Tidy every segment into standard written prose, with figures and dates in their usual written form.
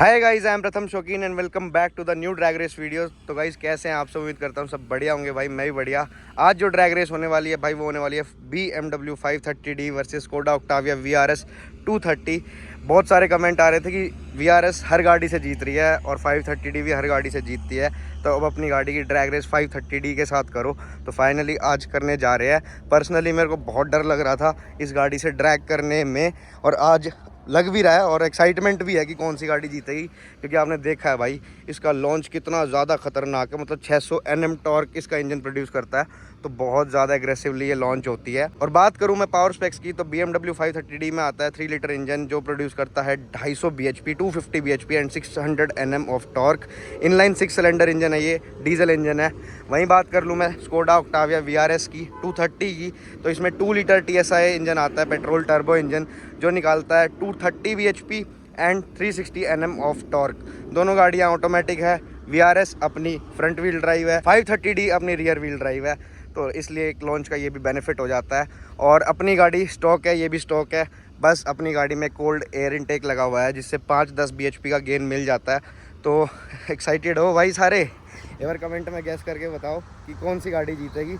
Hi guys, I am Pratham Shaukeen and welcome back to the new drag race video. तो guys कैसे हैं आप सब? उम्मीद करता हूँ सब बढ़िया होंगे भाई, मैं भी बढ़िया। आज जो ड्रैग रेस होने वाली है भाई वो होने वाली है BMW 530D versus Skoda Octavia VRS 230। बहुत सारे कमेंट आ रहे थे कि VRS हर गाड़ी से जीत रही है और 530D भी हर गाड़ी से जीतती है, तो अब अपनी गाड़ी की ड्रैग रेस 530D के साथ करो। तो फाइनली आज करने जा रहे हैं। पर्सनली मेरे को बहुत डर लग रहा था इस गाड़ी से ड्रैग करने में, और आज लग भी रहा है और एक्साइटमेंट भी है कि कौन सी गाड़ी जीतेगी, क्योंकि आपने देखा है भाई इसका लॉन्च कितना ज़्यादा खतरनाक है। मतलब 600 Nm टॉर्क इसका इंजन प्रोड्यूस करता है, तो बहुत ज़्यादा एग्रेसिवली ये लॉन्च होती है। और बात करूं मैं पावर स्पेक्स की, तो BMW 530D में आता है 3 लीटर इंजन जो प्रोड्यूस करता है 250 bhp 250 bhp and 600 Nm of torque. Inline 6 cylinder engine है, ये डीजल इंजन है। वहीं बात कर लूँ मैं स्कोडा ऑक्टाविया VRS की 230 की, तो इसमें 2 लीटर TSI इंजन आता है, पेट्रोल टर्बो इंजन, जो निकालता है 230 bhp and 360 Nm of torque. दोनों गाड़ियाँ ऑटोमेटिक है। VRS अपनी फ्रंट व्हील ड्राइव है, 530D अपनी रियर व्हील ड्राइव है, तो इसलिए एक लॉन्च का ये भी बेनिफिट हो जाता है। और अपनी गाड़ी स्टॉक है, ये भी स्टॉक है, बस अपनी गाड़ी में कोल्ड एयर इनटेक लगा हुआ है जिससे 5-10 bhp का गेन मिल जाता है। तो एक्साइटेड हो भाई सारे? एक बार कमेंट में गैस करके बताओ कि कौन सी गाड़ी जीतेगी।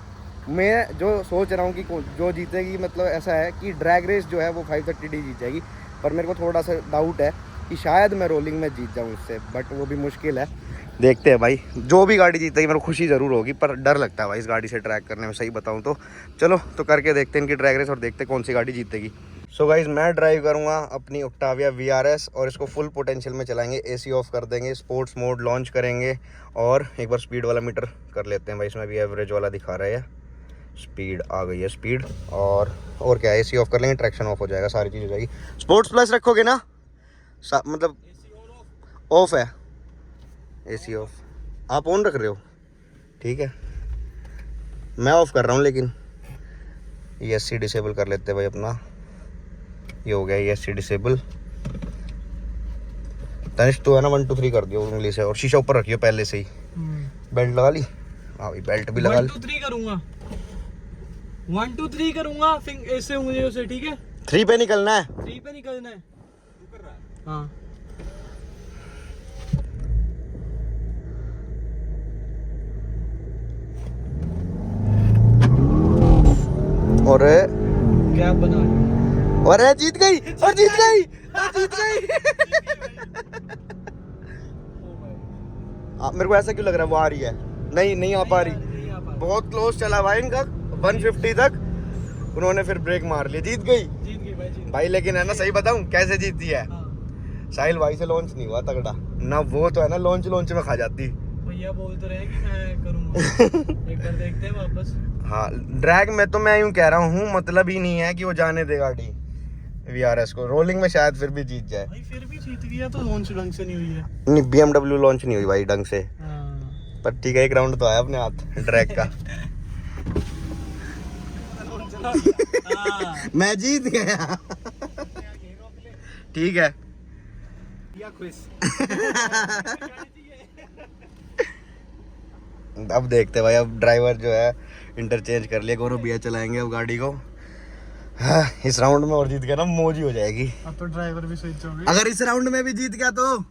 मैं जो सोच रहा हूँ कि जो जीतेगी, मतलब ऐसा है कि ड्रैग रेस जो है वो 530D जीतेगी, पर मेरे को थोड़ा सा डाउट है कि शायद मैं रोलिंग में जीत जाऊँ इससे, बट वो भी मुश्किल है। देखते हैं भाई, जो भी गाड़ी जीतेगी मेरे को खुशी ज़रूर होगी, पर डर लगता है भाई इस गाड़ी से ट्रैक करने में, सही बताऊँ तो। चलो तो करके देखते हैं इनकी ड्रैग रेस और देखते हैं कौन सी गाड़ी जीतेगी। सो गाइज मैं ड्राइव करूँगा अपनी ऑक्टाविया VRS और इसको फुल पोटेंशियल में चलाएंगे, AC ऑफ कर देंगे, स्पोर्ट्स मोड लॉन्च करेंगे और एक बार स्पीड वाला मीटर कर लेते हैं भाई। इसमें भी एवरेज वाला दिखा रहा है, स्पीड आ गई है, स्पीड और क्या है, AC ऑफ कर लेंगे, ट्रैक्शन ऑफ हो जाएगा, सारी चीज़ हो जाएगी। स्पोर्ट्स प्लस रखोगे ना? मतलब ऑफ है, AC ऑफ, आप ऑन रख रहे हो? ठीक है, मैं ऑफ कर रहा हूँ, लेकिन ESC डिसेबल कर लेते हैं भाई अपना। ये हो गया ESC डिसेबल। तनिष्क तो है ना 1 2 3 कर दियो उंगली से, और शीशा ऊपर रखियो पहले से ही। बेल्ट लगा ली? हाँ भाई बेल्ट भी लगा ली। 1 2 3 करूंगा, 1 2 3 करूंगा, ऐसे उंगलियों से, ठीक है? 3 पे निकलना है, 3 पे निकलना है। हाँ और गैप बना, और जीत गई, और जीत गई, और जीत गई। मेरे को ऐसा क्यों लग रहा है वो आ रही है? नहीं आ पा रही, बहुत क्लोज चला भाई इनका, 150 तक उन्होंने फिर ब्रेक मार लिया, जीत गई भाई। लेकिन है ना, सही बताऊं कैसे जीती है? साहिल भाई से लॉन्च नहीं हुआ तगड़ा ना, वो तो है ना लॉन्च में खा जाती। भैया बोल तो रहे कि मैं करूंगा। एक बार देखते हैं वापस। हाँ, ड्रैग में तो मैं यूं कह रहा हूँ, मतलब ही नहीं है कि वो जाने दे गाड़ी VRS को, रोलिंग में शायद फिर भी जीत जाए भाई। फिर भी जीत गया तो लॉन्च ढंग से नहीं हुई है। नहीं, BMW लॉन्च नहीं हुई भाई ढंग से, हाँ। पर ठीक है, एक राउंड तो आया अपने हाथ ड्रैग का। मैं जीत गया। ठीक है, अब देखते भाई, अब ड्राइवर जो है इंटरचेंज कर लिया, गौरव भैया चलाएंगे अब गाड़ी को। हाँ, इस राउंड में और जीत गया ना मौज ही हो जाएगी। अब तो ड्राइवर भी स्विच हो गई। अगर इस राउंड में भी जीत गया तो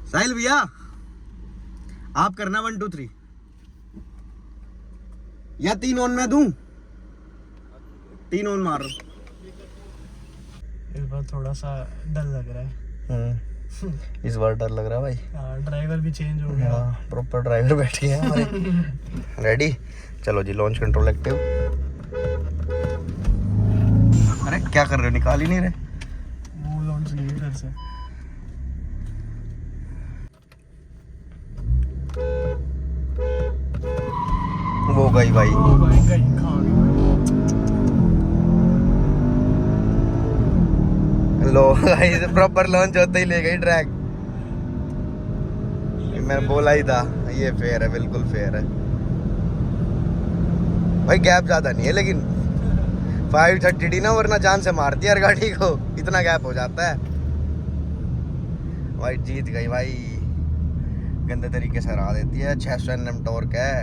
साहिल भैया आप करना 1 2 3, या 3 ऑन में दूं? 3 ऑन मार। इस बार थोड़ा सा डर लग रहा है। इस बार डर लग रहा है भाई। ड्राइवर भी चेंज हो गया। प्रॉपर ड्राइवर बैठ गया है हमारे। रेडी? चलो जी, लॉन्च कंट्रोल एक्टिव। अरे क्या कर रहे हो, निकाल ही नहीं रहे। वो लॉन्च नहीं है इधर से। वो गई भाई, ओ भाई गई, खा गई। लो गाइस, प्रॉपर लॉन्च होते ही ले गई ड्रैग। मैंने बोला ही था ये फेयर है, बिल्कुल फेयर है भाई, गैप ज्यादा नहीं है, लेकिन 530D ना, वरना जान से मारती है हर गाड़ी को, इतना गैप हो जाता है भाई। जीत गई भाई, गंदे तरीके से हरा देती है। 600 Nm टॉर्क है,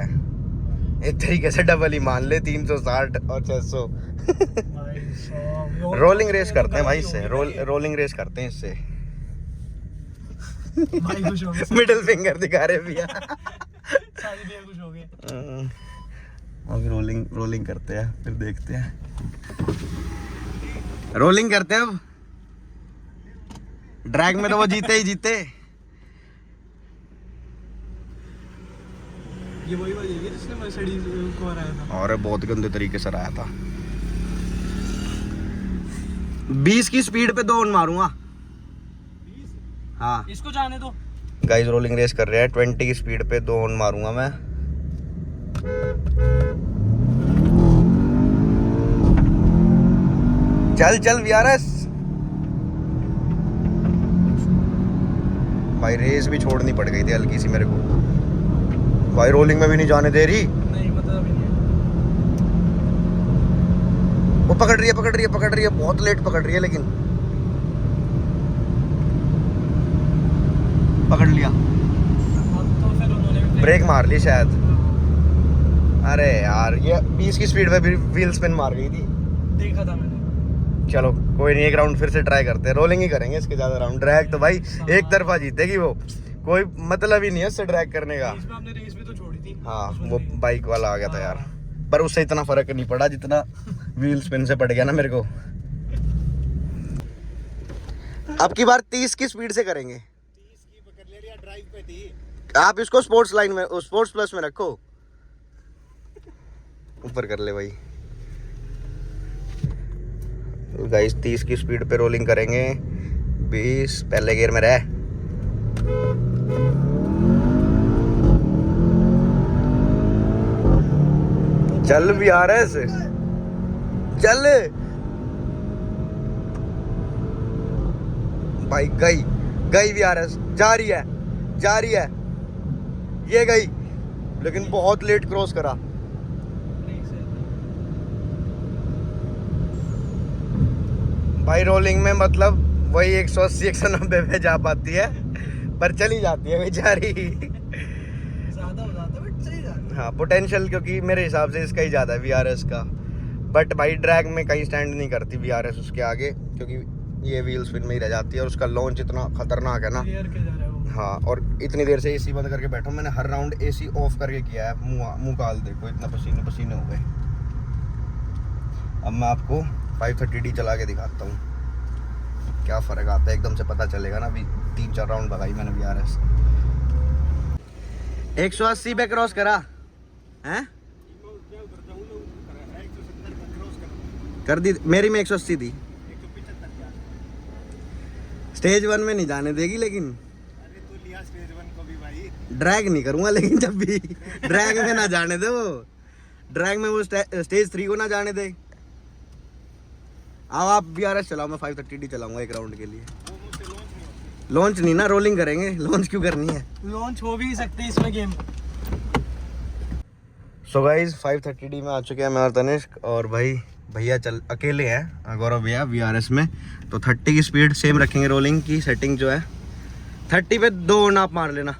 एक तरीके से डबल ही मान ले, 360 और 600। भाई साहब रोलिंग रेस करते हैं भाई इससे, रोलिंग रेस करते हैं इससे। भाई खुश हो गए, मिडिल फिंगर दिखा रहे भैया। सारे भैया खुश हो गए। अभी रोलिंग करते हैं, फिर देखते हैं। रोलिंग करते हैं अब। ड्रैग में तो वो जीते ही जीते। ये वही वाली है जिसने मर्सिडीज को हराया था। और बहुत गंदे तरीके से हराया था। 20 की स्पीड पे 2 मारूंगा। 20? हाँ इसको जाने दो। गाइस रोलिंग रेस कर रहे हैं, 20 की स्पीड पे 2 मारूंगा मैं। चल चल वीआरएस। भाई रेस भी छोड़नी पड़ गई थी हल्की सी मेरे को। भाई रोलिंग में भी नहीं जाने दे रही। नहीं मतलब नहीं है। वो पकड़ रही है, बहुत लेट पकड़ रही है, लेकिन पकड़ लिया। अब तो फिर उन्होंने भी ब्रेक मार ली शायद। अरे यार ये 20 की स्पीड पे भी व्हील स्पिन मार गई थी। देखा था मैंने। चलो कोई नहीं, एक राउंड फिर से ट्राई करते हैं। रोलिंग ही करेंगे इसके ज्यादा राउंड। ड्रैग तो भाई एक तरफा जीतेगी वो, कोई मतलब ही नहीं है उससे ड्रैग करने का। इसमें आपने रेस भी तो छोड़ी थी। हाँ वो बाइक वाला आ गया था यार, पर उससे इतना फर्क नहीं पड़ा जितना व्हील स्पिन से पड़ गया ना मेरे को। अब की बार 30 की स्पीड से करेंगे। 30 की पकड़ ले रही है, ड्राइव पे थी। आप इसको स्पोर्ट्स लाइन में, स्पोर्ट्स प्लस में रखो। ऊपर कर ले भाई। गाइस 30 की स्पीड पे रोलिंग करेंगे। 20 पहले गियर में रह। चल वीआरएस चल भाई। गई वीआरएस। जा रही है ये गई, लेकिन बहुत लेट क्रॉस करा। भाई रोलिंग में मतलब वही 180 190 पे जा पाती है, पर चली जाती है बेचारी। ज्यादा हो जाता है बट चली जाती है। हाँ पोटेंशियल क्योंकि मेरे हिसाब से इसका ही ज़्यादा है वीआरएस का। बट भाई ड्रैग में कहीं स्टैंड नहीं करती वीआरएस उसके आगे, क्योंकि ये व्हील स्पिन में ही रह जाती है। और उसका लॉन्च इतना खतरनाक है ना। क्लियर के जा रहे हो। हाँ और इतनी देर से एसी बंद करके बैठा हूँ। मैंने हर राउंड एसी ऑफ करके किया है। मुँह काल देखो, इतना पसीने हो गए। अब मैं आपको 530D चला के दिखाता हूँ क्या फ़र्क आता है, एकदम से पता चलेगा ना। अभी 3-4 राउंड भगाई मैंने वीआरएस। 180 पे क्रॉस करा हैं, कर दी मेरी में 180 थी। स्टेज 1 में नहीं जाने देगी, लेकिन अरे तो लिया स्टेज 1 को भी भाई। ड्रैग नहीं करूंगा, लेकिन जब भी ड्रैग में ना जाने दे वो। ड्रैग में वो स्टेज 3 को ना जाने दे। अब आप वीआरएस चलाओ, मैं 530D चलाऊंगा एक राउंड के लिए। लॉन्च नहीं ना, रोलिंग करेंगे। लॉन्च क्यों करनी है? लॉन्च हो भी नहीं सकते इसमें गेम। सो गाइस 530D में आ चुके हैं मैं और तनिष्क। और भाई भैया चल अकेले हैं, गौरव भैया वीआरएस में। तो 30 की स्पीड सेम रखेंगे। रोलिंग की सेटिंग जो है 30 पे 2 नाप मार लेना।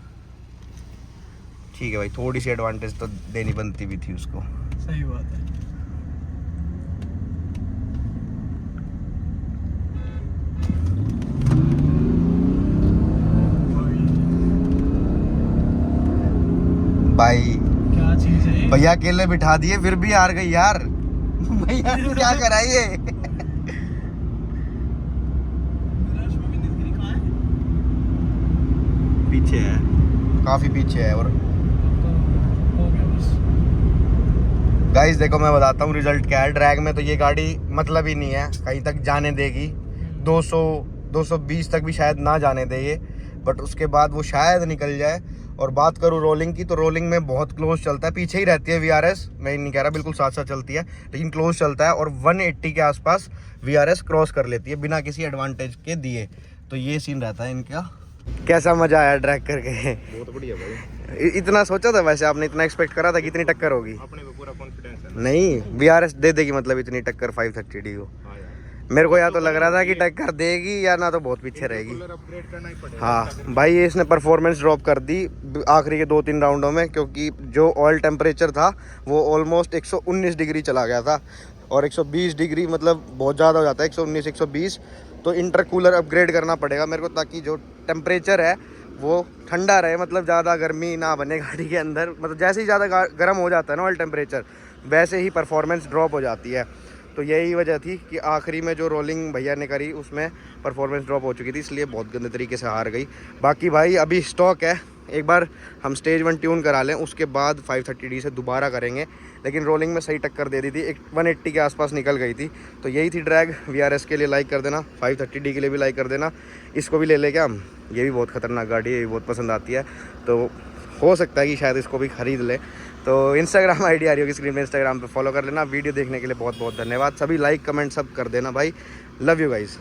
ठीक है भाई, थोड़ी सी एडवांटेज तो देनी बनती भी थी उसको। सही बात है। भाई क्या चीज है भैया अकेले बिठा दिए, फिर भी हार गई यार। भैया ने क्या कराइए। पीछे है, काफी पीछे है। और गाइस देखो मैं बताता हूँ रिजल्ट क्या है। ड्रैग में तो ये गाड़ी मतलब ही नहीं है, कहीं तक जाने देगी। 200-220 तक भी शायद ना जाने दे ये, बट उसके बाद वो शायद निकल जाए। और बात करूँ रोलिंग की, तो रोलिंग में बहुत क्लोज चलता है। पीछे ही रहती है वीआरएस, मैं नहीं कह रहा बिल्कुल साथ साथ चलती है, लेकिन क्लोज चलता है। और 180 के आसपास वीआरएस क्रॉस कर लेती है बिना किसी एडवांटेज के दिए। तो ये सीन रहता है इनका। कैसा मजा आया ड्रैग करके? बहुत बढ़िया भाई। इतना सोचा था वैसे आपने? इतना एक्सपेक्ट करा था कि इतनी टक्कर होगी? अपने को पूरा कॉन्फिडेंस है। नहीं, वीआरएस दे देगी मतलब इतनी टक्कर 530D को? हाँ यार, मेरे को या तो लग रहा था कि टक्कर देगी या ना तो बहुत पीछे रहेगी। कूलर अपग्रेड करना ही पड़ेगा। हाँ भाई ये इसने परफॉर्मेंस ड्रॉप कर दी आखिरी के 2-3 राउंडों में, क्योंकि जो ऑयल टेम्परेचर था वो ऑलमोस्ट 119 डिग्री चला गया था। और 120 डिग्री मतलब बहुत ज़्यादा हो जाता है, 119 120। तो इंटरकूलर अपग्रेड करना पड़ेगा मेरे को, ताकि जो टेम्परेचर है वो ठंडा रहे, मतलब ज़्यादा गर्मी ना बने गाड़ी के अंदर। मतलब जैसे ही ज़्यादा गर्म हो जाता है ना ऑयल टेम्परेचर, वैसे ही परफॉर्मेंस ड्रॉप हो जाती है। तो यही वजह थी कि आखिरी में जो रोलिंग भैया ने करी उसमें परफॉर्मेंस ड्रॉप हो चुकी थी, इसलिए बहुत गंदे तरीके से हार गई। बाकी भाई अभी स्टॉक है, एक बार हम स्टेज 1 ट्यून करा लें, उसके बाद 530D से दोबारा करेंगे। लेकिन रोलिंग में सही टक्कर दे दी थी, एक 180 के आसपास निकल गई थी। तो यही थी ड्रैग। VRS के लिए लाइक कर देना, 530D के लिए भी लाइक कर देना। इसको भी ले लेंगे हम, ये भी बहुत ख़तरनाक गाड़ी है, ये भी बहुत पसंद आती है। तो हो सकता है कि शायद इसको भी ख़रीद ले। तो इंस्टाग्राम आईडी आ रही होगी स्क्रीन पे, इंस्टाग्राम पे फॉलो कर लेना। वीडियो देखने के लिए बहुत बहुत धन्यवाद। सभी लाइक कमेंट सब कर देना भाई। Love you guys.